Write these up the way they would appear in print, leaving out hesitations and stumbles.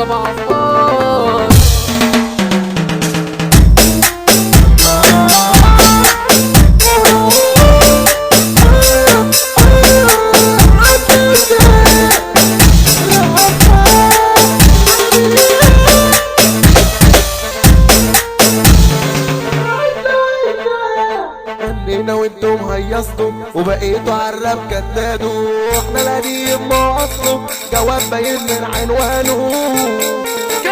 مصطفى عفار. غنينا وانتم هيصتم وبقيتوا عالراب كدادوا، احنا القديم ما اصله جواب باين من عنوانه.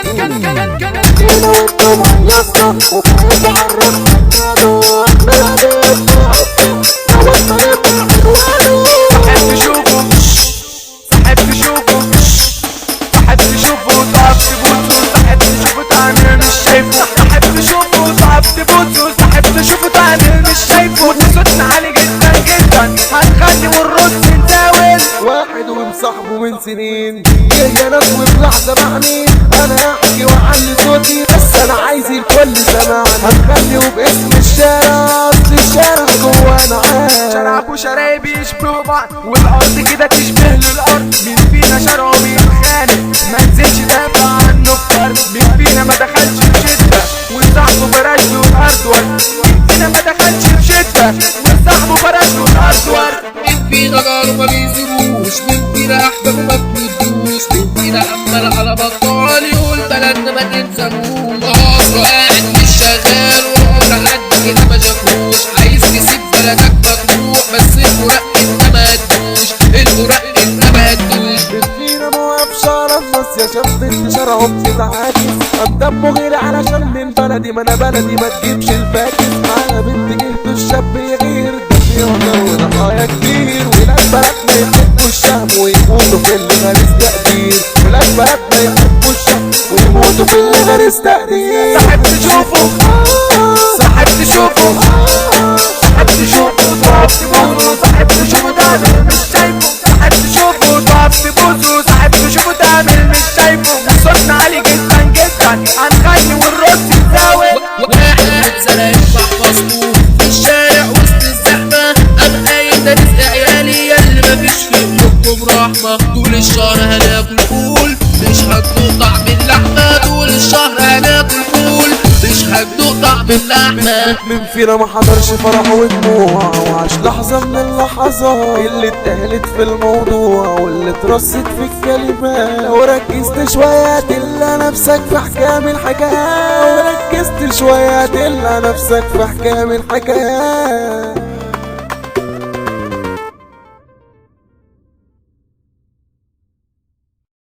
غنينا وانتم هيصتم وبقيتوا عالراب كدادوا، احنا القديم ما اصله جواب باين من عنوانه. صاحب تشوفه صاحب تشوفه صاحب تشوفه صعب تبوسه، صاحب تشوفه تعمل مش شايفه، صاحب تشوفه صعب تبوسه، صاحب تشوفه تعمل مش شايفه. صوتنا عالي جدا جدا هنغني والرز نزاول. واحد ومصاحبه من سنين جاي ناس وبلحظة معني، انا احكي واعلي صوتي بس انا عايز الكل سمعني. هنغني وباسم الشارع، اصل الشارع جوانا عاد. شارع ابو شرايب يشبهوا بعض والارض كده تشبه له الارض. مين فينا شارع ومين خانق ما نزلش دافع عنه بفرد. مين فينا ما دخلش بشدة وصاحبه فرش له الارض ورد. مين فينا ما دخلش بشدة وصاحبه فرش له الارض ورد. مين فينا جاره ما بيزوروش، مين فينا احبابه ما بندوش، مين فينا عمال على بطال يقول بلدنا ما تنساهوش. عمره قاعد مش شغال وعمر حد كده ما شافوش. عايز تسيب بلدك مطروح بس الفراق انت ما هتدوش، الفراق انت ما هتدوش. فينا موقف شرف ناس يا شاب انت شرعهم تتعاكس. قدام غيري علشان من بلدي، ما انا بلدي ما تجيبش الفاكس. على بنت جهته الشاب يغير ده فيها وضحايا كتير. ولاد بلدنا يحبوا الشهم ويموتوا في اللي غارس تقدير. ولاد بلدنا يحبوا الشهم ويموتوا في اللي غارس تقدير. صاحب تشوفه صاحب تشوفه صاحب تشوفه صعب تبوسه، صاحب تشوفه تعمل مش شايفه، صاحب تشوفه صعب تبوسه، صاحب تشوفه تعمل مش شايفه. صوتنا عالي جدا جدا هنغني والرز نزاول. واحد اتسرق محفظته في الشارع وسط الزحمة، قام قايل ده رزق عيالي ياللي مفيش في قلوبكم رحمة. طول الشهر هناكل فول مش هتدوق طعم اللحمة، طول الشهر هناكل فول مش هتدوق طعم اللحمة. مين فينا ما حضرش فرح ودموع وعاش لحظة من اللحظات اللي اتقالت في الموضوع واللي اترصت في الكلمات. لو ركزت شوية هتلقى نفسك في حكام الحكايات، لو ركزت شوية هتلقى نفسك في حكام الحكايات.